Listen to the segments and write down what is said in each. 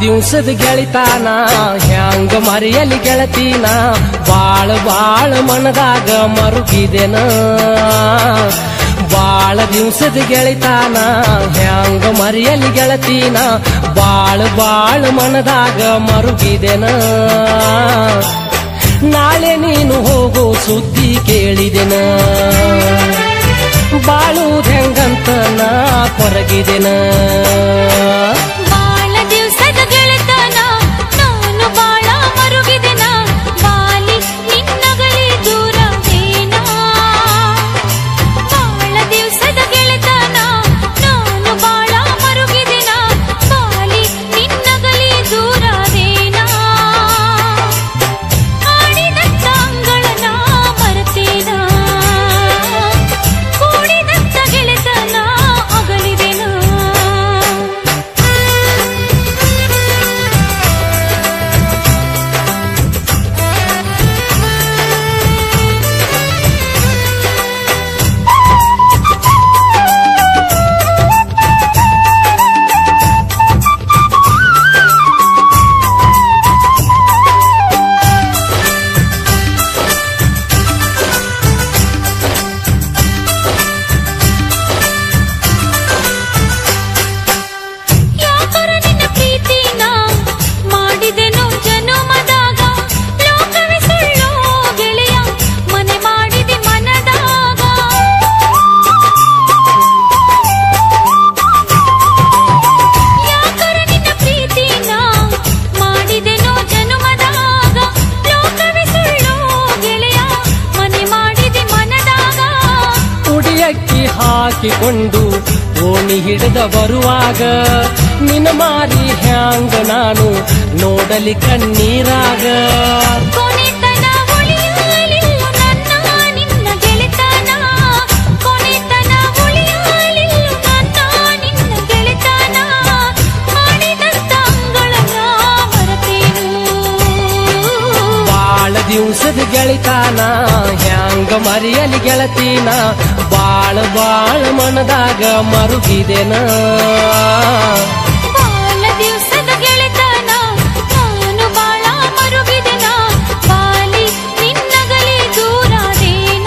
ದಿವ್ಸದ ಗೆಳಿತಾನ ಹ್ಯಾಂಗ ಮರೆಯಲಿ ಗೆಳತೀನ ಬಾಳ ಬಾಳ ಮನದಾಗ ಮರುಗಿದೆನ ಬಾಳ ದಿವ್ಸದ ಗೆಳಿತಾನ ಹ್ಯಾಂಗ ಮರೆಯಲಿ ಗೆಳತೀನ ಬಾಳ ಬಾಳ ಮನದಾಗ ಮರುಗಿದೆನ ನಾಳೆ ನೀನು ಹೋಗೋ ಸುದ್ದಿ ಕೇಳಿದೆನ ಬಾಳುವುದ ಹೆಂಗಂತ ನಾ ಕೊರಗಿದೆನ ಹಾಕಿಕೊಂಡು ಓಣಿ ಹಿಡಿದ ಬರುವಾಗ ನಿನ್ನ ಮಾರಿ ಹ್ಯಾಂಗ ನಾನು ನೋಡಲಿ ಕಣ್ಣೀರಾಗ ದಿವ್ಸದ ಗೆಳಿತಾನ ಹ್ಯಾಂಗ ಮರೆಯಲಿ ಗೆಳತೀನ ಬಾಳ ಬಾಳ ಮನದಾಗ ಮರುಗಿದೆನ ಬಾಳ ದಿವ್ಸದ ಗೆಳಿತಾನ ನಾನು ಬಾಳ ಮರುಗಿದೆನ ಬಾಲಿ ನಿನ್ನಗಲಿ ದೂರಾದೇನ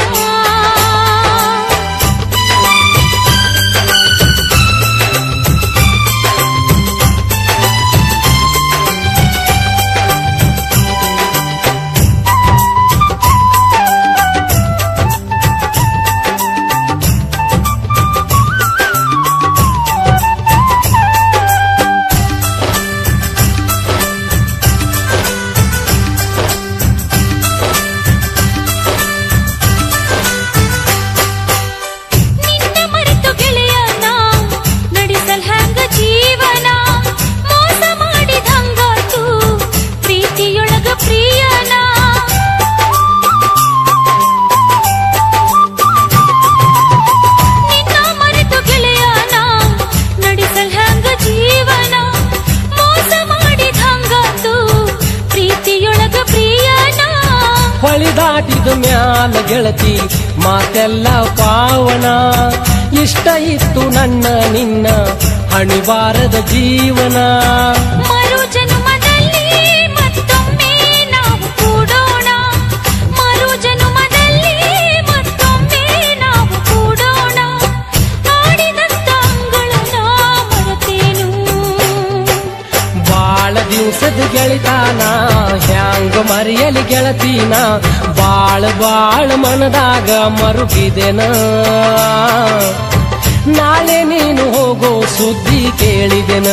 ದಾಟಿದ ಮ್ಯಾಲ ಗೆಳತಿ ಮಾತೆಲ್ಲ ಪಾವನ ಇಷ್ಟ ಇತ್ತು ನನ್ನ ನಿನ್ನ ಹಣಿಬಾರದ ಜೀವನ ಮರು ಜನುಮದಲ್ಲಿ ಮತ್ತೊಮ್ಮೆ ನಾವು ಕೂಡೋಣ ಮರು ಜನುಮದಲ್ಲಿ ಮತ್ತೊಮ್ಮೆ ನಾವು ಕೂಡೋಣ ಆಡಿದಂತ ಅಂಗಳನ ಮರೆತೇನು ಬಾಳ ದಿವ್ಸದ ಗೆಳಿತಾನ ಹ್ಯಾಂಗ ಮರೆಯಲಿ ಗೆಳತೀನ ಬಾಳ ಬಾಳ ಮನದಾಗ ಮರುಗಿದೆನ ನಾಳೆ ನೀನು ಹೋಗೋ ಸುದ್ದಿ ಕೇಳಿದೆನ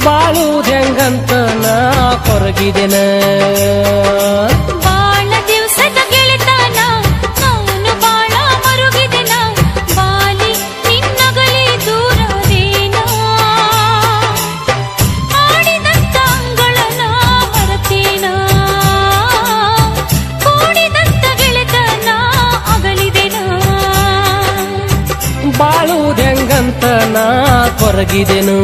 ಬಾಳುವುದ ಹೆಂಗಂತ ನಾ ಕೊರಗಿದೆನ ಬಾಳ ದಿವ್ಸದ ಗೆಳೆತನ ನಾನು ಬಾಳ ಮರುಗಿದೆನ ಬಾಲಿ ನಿನ್ನಗಲಿ ದೂರದೇನ ಆಡಿದಂತ ಅಂಗಳನ ಮರೆತೇನ ಕೂಡಿದಂತ ಗೆಳೆತನ ಅಗಲಿದೆನ ಬಾಳುವುದ ಹೆಂಗಂತ ನಾ ಕೊರಗಿದೆನು